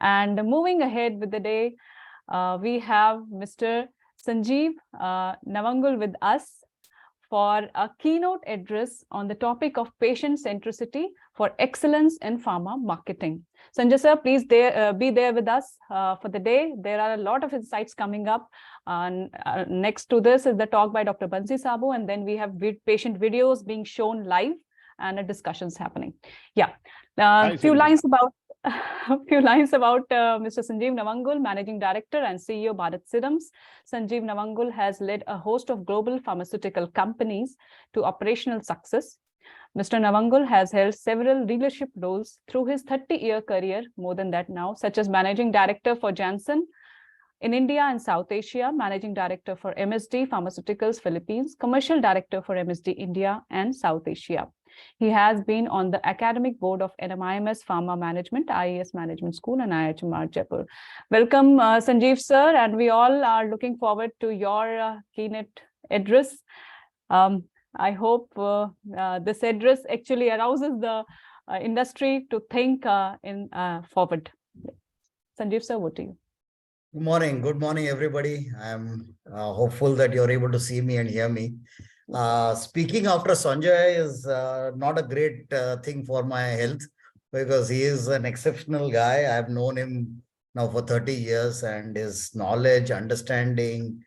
And moving ahead with the day, we have Mr. Sanjiv Navangul with us for a keynote address on the topic of patient centricity for excellence in pharma marketing. Sanjay sir, please be there with us for the day. There are a lot of insights coming up. Next to this is the talk by Dr. Bansi Sabu, and then we have patient videos being shown live and discussions happening. Yeah, a few lines about Mr. Sanjiv Navangul, Managing Director and CEO, Bharat Serums. Sanjiv Navangul has led a host of global pharmaceutical companies to operational success. Mr. Navangul has held several leadership roles through his 30-year career, more than that now, such as Managing Director for Janssen in India and South Asia, Managing Director for MSD Pharmaceuticals Philippines, Commercial Director for MSD India and South Asia. He has been on the academic board of NMIMS Pharma Management, IAS Management School, and IHMR Jaipur. Welcome, Sanjiv sir, and we all are looking forward to your keynote address. I hope this address actually arouses the industry to think forward. Sanjiv sir, over to you. Good morning, everybody. I'm hopeful that you're able to see me and hear me. Speaking after Sanjay is not a great thing for my health, because he is an exceptional guy. I've known him now for 30 years, and his knowledge, understanding,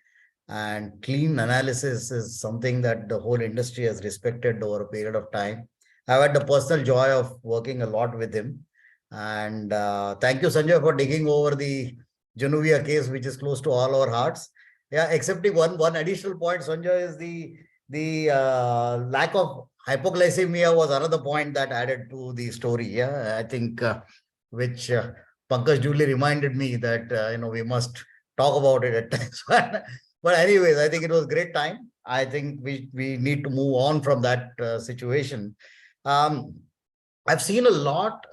and clean analysis is something that the whole industry has respected over a period of time. I've had the personal joy of working a lot with him. And thank you, Sanjay, for digging over the Januvia case, which is close to all our hearts. Yeah, excepting one additional point, Sanjay, is the lack of hypoglycemia was another point that added to the story. Yeah, I think which Pankaj duly reminded me that we must talk about it at times. But anyways, I think it was a great time. I think we need to move on from that situation. I've seen a lot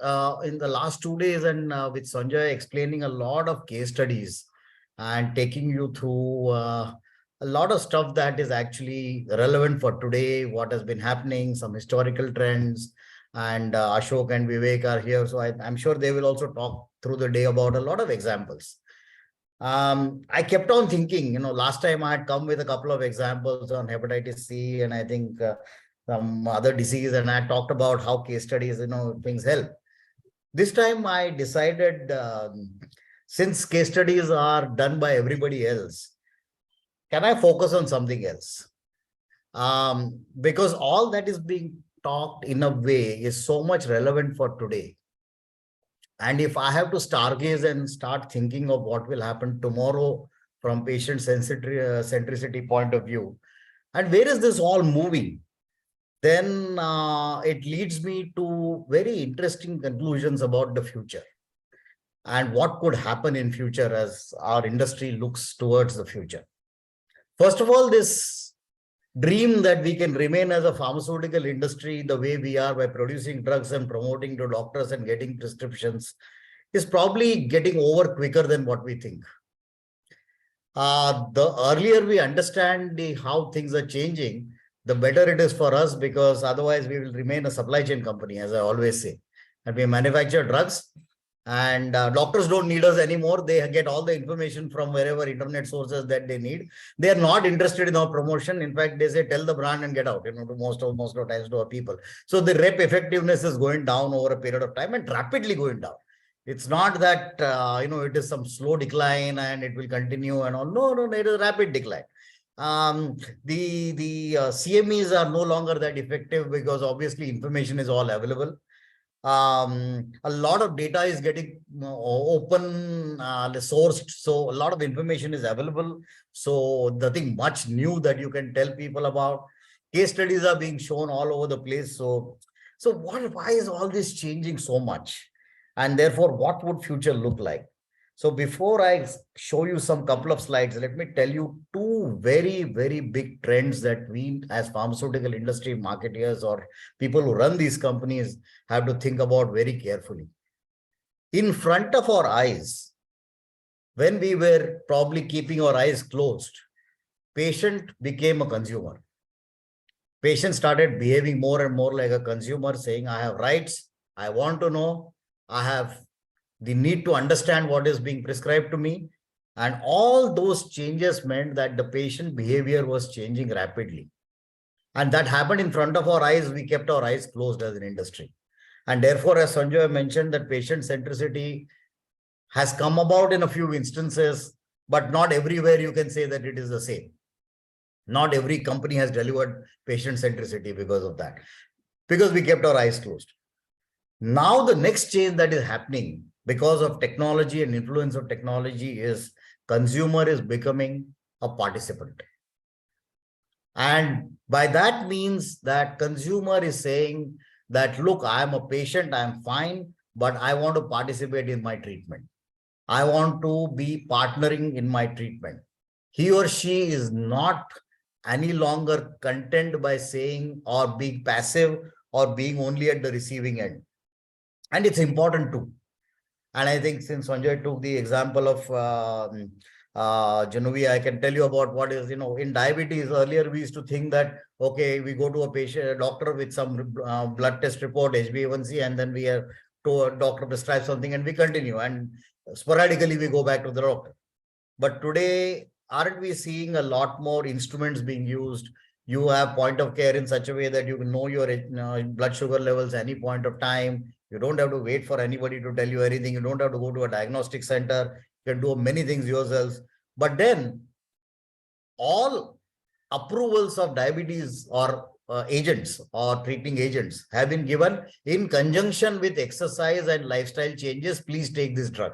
in the last 2 days, and with Sanjay explaining a lot of case studies and taking you through a lot of stuff that is actually relevant for today, what has been happening, some historical trends, and Ashok and Vivek are here. So I'm sure they will also talk through the day about a lot of examples. I kept on thinking, last time I had come with a couple of examples on hepatitis C, and I think some other disease, and I talked about how case studies, things help. This time I decided, since case studies are done by everybody else, can I focus on something else? Because all that is being talked in a way is so much relevant for today. And if I have to stargaze and start thinking of what will happen tomorrow from patient centricity point of view, and where is this all moving, then it leads me to very interesting conclusions about the future and what could happen in future as our industry looks towards the future. First of all, this dream that we can remain as a pharmaceutical industry the way we are by producing drugs and promoting to doctors and getting prescriptions is probably getting over quicker than what we think. The earlier we understand how things are changing, the better it is for us, because otherwise we will remain a supply chain company, as I always say. And we manufacture drugs, and doctors don't need us anymore. They get all the information from wherever internet sources that they need. They are not interested in our promotion. In fact, they say, tell the brand and get out, to most of the times to our people. So the rep effectiveness is going down over a period of time, and rapidly going down. It's not that, it is some slow decline and it will continue and all. No, it is a rapid decline. The CMEs are no longer that effective because obviously information is all available. A lot of data is getting open sourced, so a lot of information is available. So nothing much new that you can tell people about. Case studies are being shown all over the place. So why is all this changing so much? And therefore, what would future look like? So before I show you some couple of slides, let me tell you two very, very big trends that we as pharmaceutical industry marketeers or people who run these companies have to think about very carefully. In front of our eyes, when we were probably keeping our eyes closed, patient became a consumer. Patient started behaving more and more like a consumer, saying, I have rights, I want to know, I have the need to understand what is being prescribed to me. And all those changes meant that the patient behavior was changing rapidly. And that happened in front of our eyes. We kept our eyes closed as an industry. And therefore, as Sanjiv mentioned, that patient centricity has come about in a few instances, but not everywhere you can say that it is the same. Not every company has delivered patient centricity because of that, because we kept our eyes closed. Now, the next change that is happening because of technology and influence of technology is consumer is becoming a participant. And by that means that consumer is saying that, look, I'm a patient, I'm fine, but I want to participate in my treatment. I want to be partnering in my treatment. He or she is not any longer content by saying or being passive or being only at the receiving end. And it's important too. And I think since Sanjay took the example of Genovia, I can tell you about what is, in diabetes. Earlier, we used to think that, okay, we go to a doctor with some blood test report, HbA1c, and then we are to a doctor prescribe something and we continue. And sporadically, we go back to the doctor. But today, aren't we seeing a lot more instruments being used? You have point of care in such a way that you can know your blood sugar levels any point of time. You don't have to wait for anybody to tell you anything. You don't have to go to a diagnostic center. You can do many things yourselves. But then all approvals of diabetes or agents or treating agents have been given in conjunction with exercise and lifestyle changes. Please take this drug.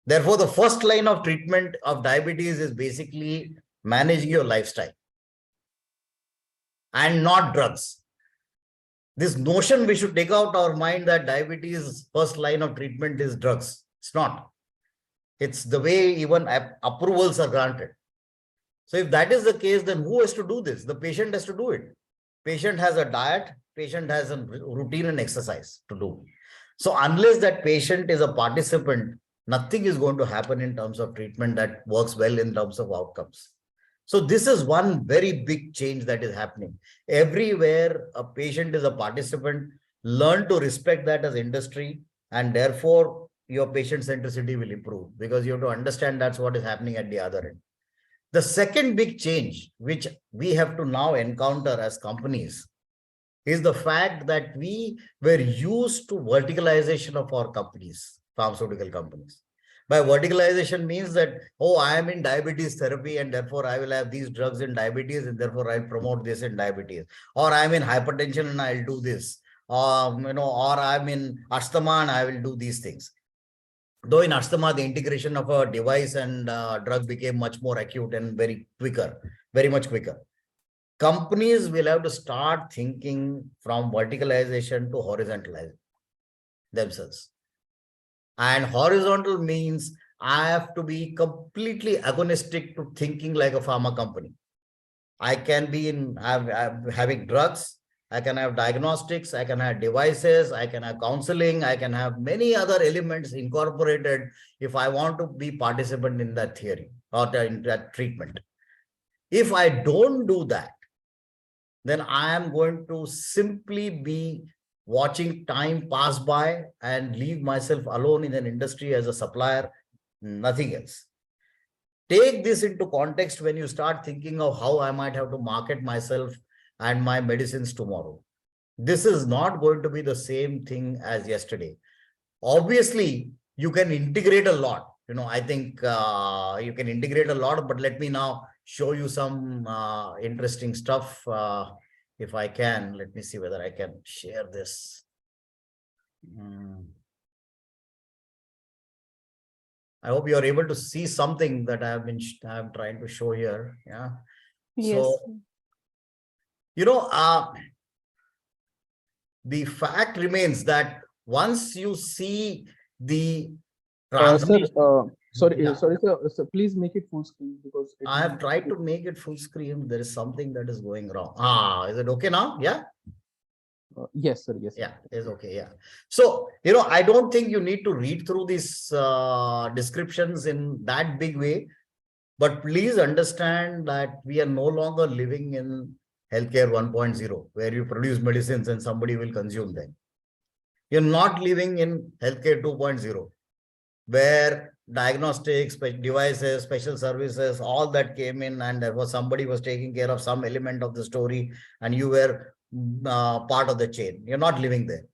Therefore, the first line of treatment of diabetes is basically managing your lifestyle and not drugs. This notion we should take out our mind that diabetes first line of treatment is drugs. It's not. It's the way even approvals are granted. So if that is the case, then who has to do this? The patient has to do it. Patient has a diet, patient has a routine and exercise to do. So unless that patient is a participant, nothing is going to happen in terms of treatment that works well in terms of outcomes. So this is one very big change that is happening. Everywhere a patient is a participant, learn to respect that as industry, and therefore your patient centricity will improve because you have to understand that's what is happening at the other end. The second big change, which we have to now encounter as companies, is the fact that we were used to verticalization of our companies, pharmaceutical companies. By verticalization means that, oh, I am in diabetes therapy and therefore I will have these drugs in diabetes and therefore I'll promote this in diabetes. Or I'm in hypertension and I'll do this. Or I'm in asthma and I will do these things. Though in asthma, the integration of a device and drug became much more acute and very much quicker. Companies will have to start thinking from verticalization to horizontalization themselves. And horizontal means I have to be completely agonistic to thinking like a pharma company. I can be having drugs, I can have diagnostics, I can have devices, I can have counseling, I can have many other elements incorporated if I want to be participant in that theory or in that treatment. If I don't do that, then I am going to simply be watching time pass by and leave myself alone in an industry as a supplier, nothing else. Take this into context when you start thinking of how I might have to market myself and my medicines tomorrow. This is not going to be the same thing as yesterday. Obviously, you can integrate a lot. I think you can integrate a lot, but let me now show you some interesting stuff. If I can, let me see whether I can share this. I hope you are able to see something that I'm trying to show here. Yeah. Yes. So, the fact remains that once you see the transmission. Sorry, Yeah. sir. So please make it full screen because I have tried to make it full screen. There is something that is going wrong. Is it okay now? Yeah. Yes, sir. Yes. Yeah, it's okay. Yeah. So, I don't think you need to read through these descriptions in that big way, but please understand that we are no longer living in healthcare 1.0, where you produce medicines and somebody will consume them. You're not living in healthcare 2.0, where diagnostics, devices, special services, all that came in, and there was somebody was taking care of some element of the story, and you were part of the chain. You're not living there.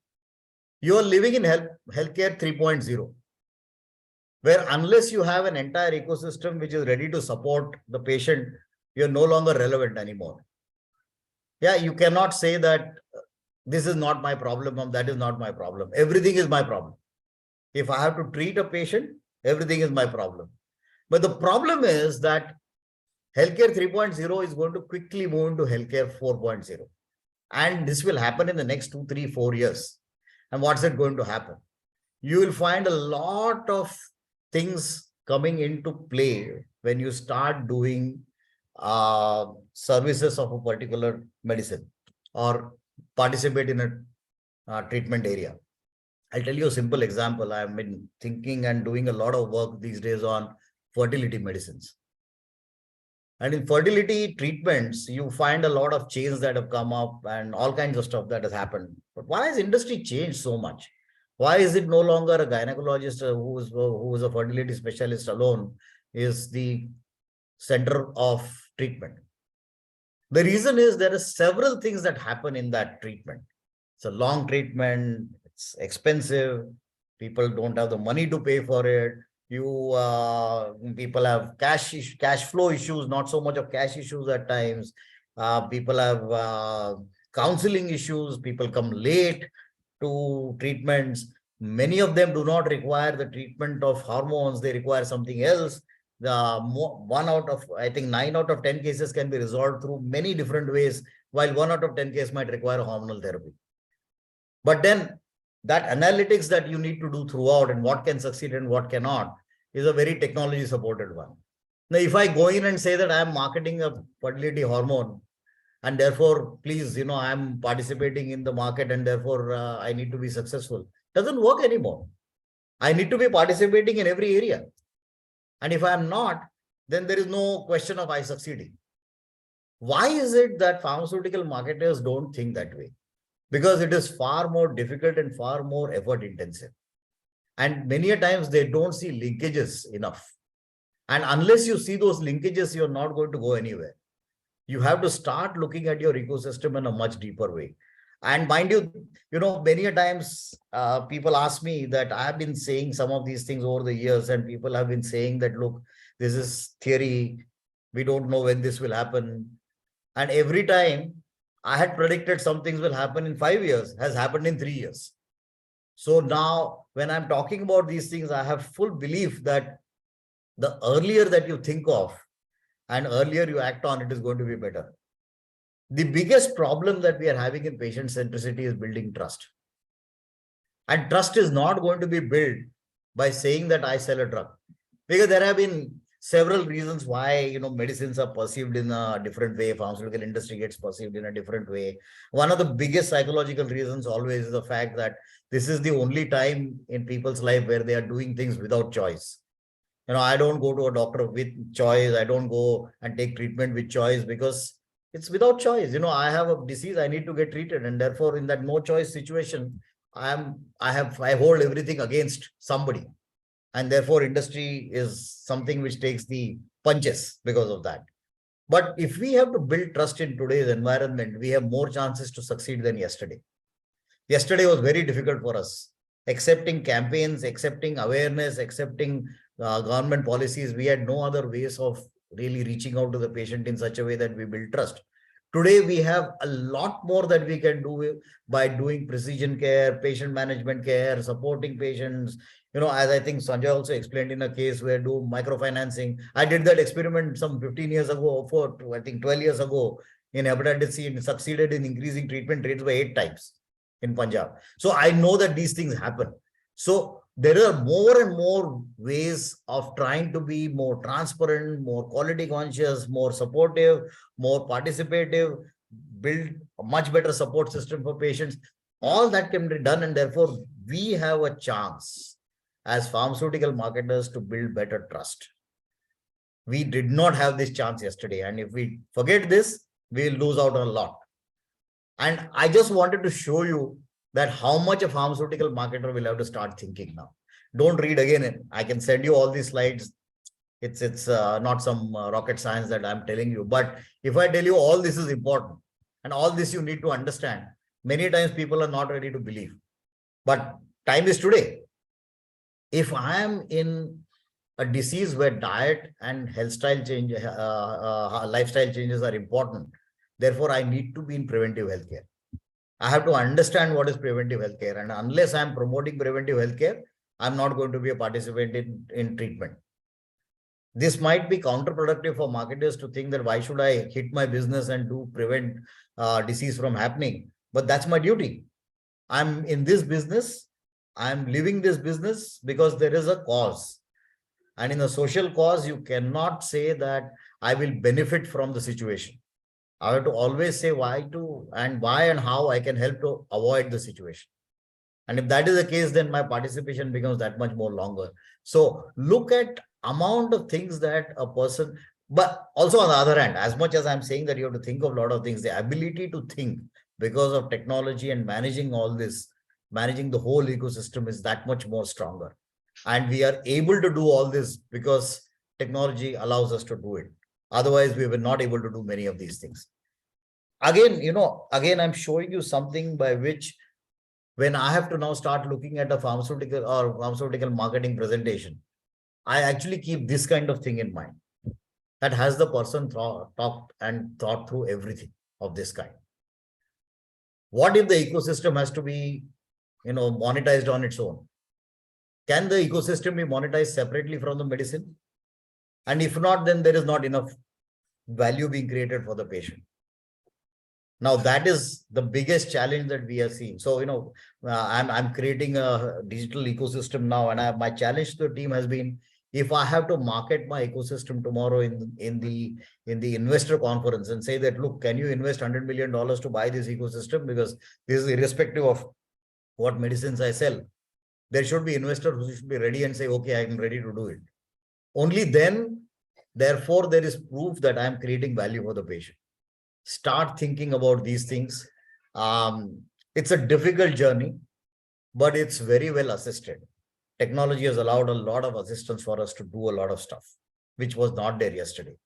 You are living in healthcare 3.0, where unless you have an entire ecosystem which is ready to support the patient, you're no longer relevant anymore. Yeah, you cannot say that this is not my problem or that is not my problem. Everything is my problem. If I have to treat a patient, everything is my problem. But the problem is that healthcare 3.0 is going to quickly move into healthcare 4.0. And this will happen in the next 2, 3, 4 years. And what's it going to happen? You will find a lot of things coming into play when you start doing services of a particular medicine or participate in a treatment area. I'll tell you a simple example. I've been thinking and doing a lot of work these days on fertility medicines. And in fertility treatments, you find a lot of chains that have come up and all kinds of stuff that has happened. But why has industry changed so much? Why is it no longer a gynecologist who is a fertility specialist alone is the center of treatment? The reason is there are several things that happen in that treatment. It's a long treatment, it's expensive, people don't have the money to pay for it. People have cash flow issues, not so much of cash issues at times. People have counseling issues, people come late to treatments. Many of them do not require the treatment of hormones, they require something else. I think 9 out of 10 cases can be resolved through many different ways, while 1 out of 10 cases might require hormonal therapy. But then that analytics that you need to do throughout and what can succeed and what cannot is a very technology supported one. Now, if I go in and say that I'm marketing a fertility hormone and therefore, please, I'm participating in the market and therefore I need to be successful, doesn't work anymore. I need to be participating in every area. And if I'm not, then there is no question of I succeeding. Why is it that pharmaceutical marketers don't think that way? Because it is far more difficult and far more effort intensive. And many a times they don't see linkages enough. And unless you see those linkages, you're not going to go anywhere. You have to start looking at your ecosystem in a much deeper way. And mind you, many a times people ask me that I have been saying some of these things over the years, and people have been saying that, look, this is theory. We don't know when this will happen. And every time I had predicted some things will happen in 5 years, has happened in 3 years. So now when I'm talking about these things, I have full belief that the earlier that you think of and earlier you act on, it is going to be better. The biggest problem that we are having in patient centricity is building trust. And trust is not going to be built by saying that I sell a drug. Because there have been several reasons why, medicines are perceived in a different way. Pharmaceutical industry gets perceived in a different way. One of the biggest psychological reasons always is the fact that this is the only time in people's life where they are doing things without choice. I don't go to a doctor with choice. I don't go and take treatment with choice because it's without choice. I have a disease, I need to get treated. And therefore, in that no choice situation, I hold everything against somebody. And therefore, industry is something which takes the punches because of that. But if we have to build trust in today's environment, we have more chances to succeed than yesterday. Yesterday was very difficult for us. Accepting campaigns, accepting awareness, accepting government policies, we had no other ways of really reaching out to the patient in such a way that we build trust. Today, we have a lot more that we can do by doing precision care, patient management care, supporting patients. As I think Sanjay also explained in a case where do microfinancing. I did that experiment some 15 years ago, 12 years ago in hepatitis C, and succeeded in increasing treatment rates by 8 times in Punjab. So I know that these things happen. So there are more and more ways of trying to be more transparent, more quality conscious, more supportive, more participative, build a much better support system for patients. All that can be done, and therefore we have a chance as pharmaceutical marketers to build better trust. We did not have this chance yesterday, and if we forget this, we'll lose out on a lot. And I just wanted to show you that how much a pharmaceutical marketer will have to start thinking now. Don't read again. I can send you all these slides. It's not some rocket science that I'm telling you. But if I tell you all this is important and all this you need to understand, many times people are not ready to believe. But time is today. If I am in a disease where diet and health style change, lifestyle changes are important, therefore I need to be in preventive healthcare. I have to understand what is preventive healthcare, and unless I'm promoting preventive healthcare, I'm not going to be a participant in treatment. This might be counterproductive for marketers to think that why should I hit my business and do prevent disease from happening? But that's my duty. I'm in this business. I'm living this business because there is a cause. And in a social cause, you cannot say that I will benefit from the situation. I have to always say why and how I can help to avoid the situation. And if that is the case, then my participation becomes that much more longer. So look at amount of things that a person, but also on the other hand, as much as I'm saying that you have to think of a lot of things, the ability to think because of technology and managing all this, managing the whole ecosystem is that much more stronger. And we are able to do all this because technology allows us to do it. Otherwise, we were not able to do many of these things. Again, I'm showing you something by which when I have to now start looking at a pharmaceutical marketing presentation, I actually keep this kind of thing in mind. That has the person talked and thought through everything of this kind. What if the ecosystem has to be, monetized on its own? Can the ecosystem be monetized separately from the medicine? And if not, then there is not enough value being created for the patient. Now, that is the biggest challenge that we are seeing. So, I'm creating a digital ecosystem now, and my challenge to the team has been, if I have to market my ecosystem tomorrow in the investor conference and say that, look, can you invest $100 million to buy this ecosystem? Because this is irrespective of what medicines I sell. There should be investors who should be ready and say, okay, I'm ready to do it. Only then, therefore, there is proof that I'm creating value for the patient. Start thinking about these things. It's a difficult journey, but it's very well assisted. Technology has allowed a lot of assistance for us to do a lot of stuff, which was not there yesterday.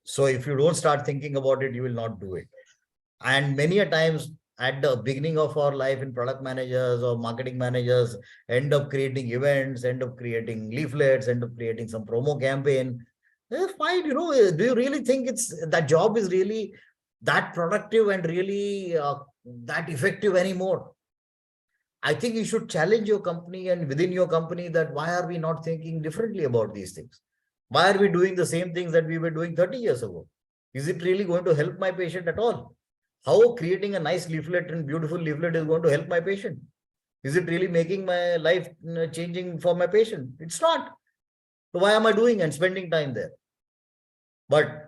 So if you don't start thinking about it, you will not do it. And many a times at the beginning of our life in product managers or marketing managers, end up creating events, end up creating leaflets, end up creating some promo campaign. Fine, do you really think that job is really that productive and really that effective anymore? I think you should challenge your company and within your company that why are we not thinking differently about these things? Why are we doing the same things that we were doing 30 years ago? Is it really going to help my patient at all? How creating a nice leaflet and beautiful leaflet is going to help my patient? Is it really making my life changing for my patient? It's not. So why am I doing and spending time there? But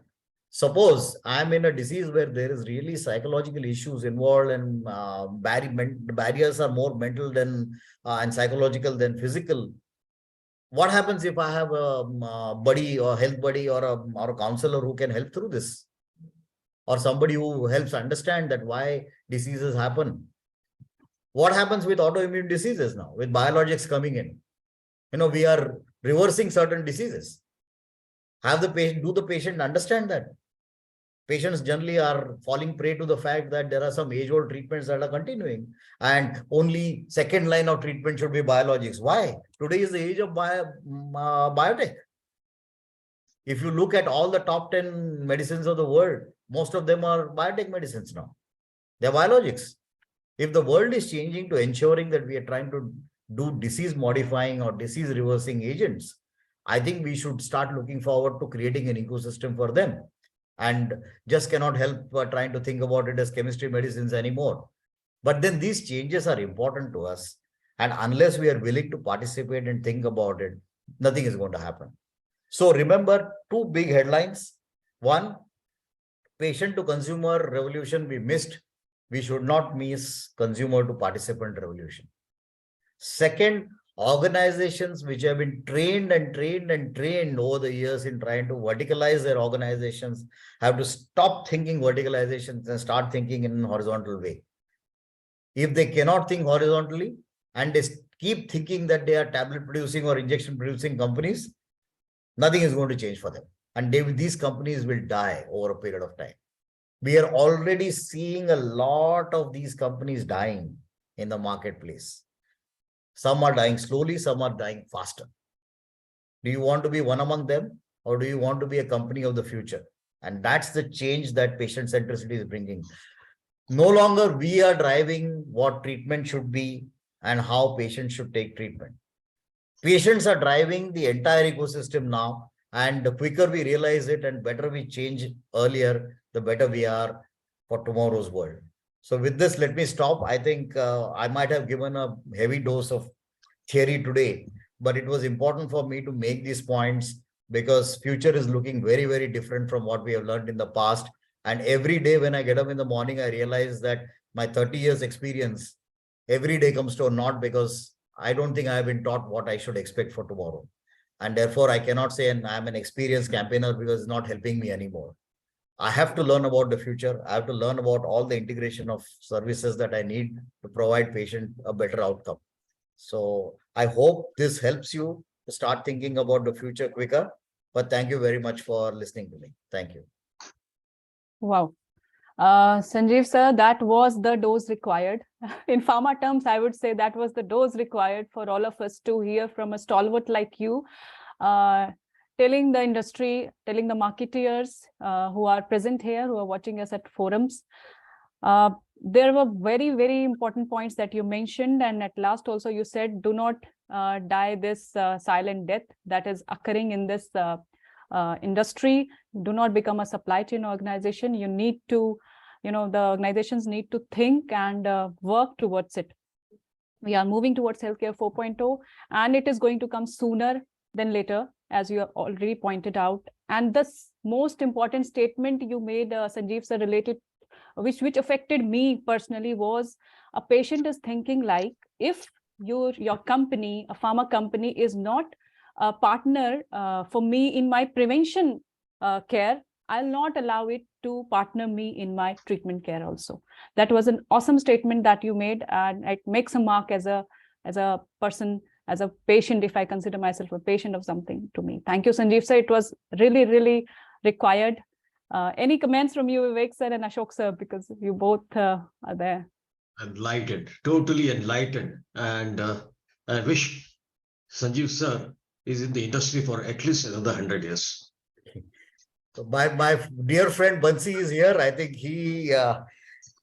suppose I'm in a disease where there is really psychological issues involved and barriers are more mental than and psychological than physical. What happens if I have a buddy or health buddy or a counselor who can help through this? Or somebody who helps understand that why diseases happen? What happens with autoimmune diseases now, with biologics coming in? We are reversing certain diseases. Do the patient understand that? Patients generally are falling prey to the fact that there are some age-old treatments that are continuing and only second line of treatment should be biologics. Why? Today is the age of biotech. If you look at all the top 10 medicines of the world, most of them are biotech medicines now. They're biologics. If the world is changing to ensuring that we are trying to do disease modifying or disease reversing agents, I think we should start looking forward to creating an ecosystem for them and just cannot help trying to think about it as chemistry medicines anymore. But then these changes are important to us. And unless we are willing to participate and think about it, nothing is going to happen. So remember two big headlines. One, patient to consumer revolution we missed. We should not miss consumer to participant revolution. Second, organizations which have been trained over the years in trying to verticalize their organizations have to stop thinking verticalizations and start thinking in a horizontal way. If they cannot think horizontally and they keep thinking that they are tablet producing or injection producing companies, nothing is going to change for them. And these companies will die over a period of time. We are already seeing a lot of these companies dying in the marketplace. Some are dying slowly, some are dying faster. Do you want to be one among them, or do you want to be a company of the future? And that's the change that patient centricity is bringing. No longer we are driving what treatment should be and how patients should take treatment. Patients are driving the entire ecosystem now, and the quicker we realize it and better we change earlier, the better we are for tomorrow's world. So with this, let me stop. I think I might have given a heavy dose of theory today, but it was important for me to make these points because future is looking very, very different from what we have learned in the past. And every day when I get up in the morning, I realize that my 30 years experience every day comes to a naught because I don't think I have been taught what I should expect for tomorrow. And therefore, I cannot say I'm an experienced campaigner because it's not helping me anymore. I have to learn about the future. I have to learn about all the integration of services that I need to provide patient a better outcome. So I hope this helps you to start thinking about the future quicker. But thank you very much for listening to me. Thank you. Wow. Sanjiv sir, that was the dose required. In pharma terms, I would say that was the dose required for all of us to hear from a stalwart like you, telling the industry, telling the marketeers who are present here, who are watching us at forums. There were very, very important points that you mentioned. And at last also you said, do not die this silent death that is occurring in this industry. Do not become a supply chain organization. You need to, the organizations need to think and work towards it. We are moving towards healthcare 4.0, and it is going to come sooner than later, as you have already pointed out. And the most important statement you made, Sanjiv sir, related, which affected me personally, was a patient is thinking like, if your company, a pharma company, is not a partner for me in my prevention care, I'll not allow it to partner me in my treatment care also. That was an awesome statement that you made, and it makes a mark as a person, as a patient, if I consider myself a patient of something to me. Thank you, Sanjiv sir. It was really, really required. Any comments from you, Vivek sir and Ashok sir, because you both are there? Enlightened, totally enlightened. And I wish Sanjiv sir is in the industry for at least another 100 years. So my dear friend Bansi is here. I think he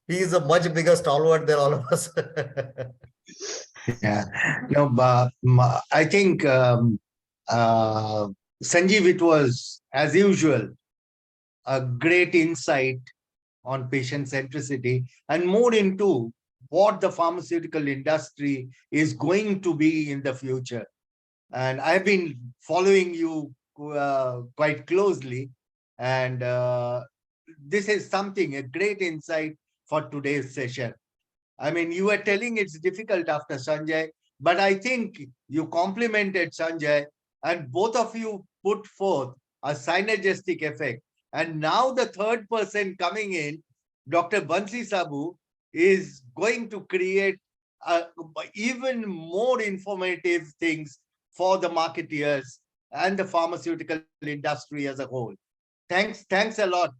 is a much bigger stalwart than all of us. Yeah, no, I think Sanjiv, it was as usual a great insight on patient centricity and more into what the pharmaceutical industry is going to be in the future. And I've been following you quite closely, and this is something, a great insight for today's session. I mean, you were telling it's difficult after Sanjay, but I think you complimented Sanjay, and both of you put forth a synergistic effect. And now the third person coming in, Dr. Bansi Sabu, is going to create even more informative things for the marketeers and the pharmaceutical industry as a whole. Thanks a lot.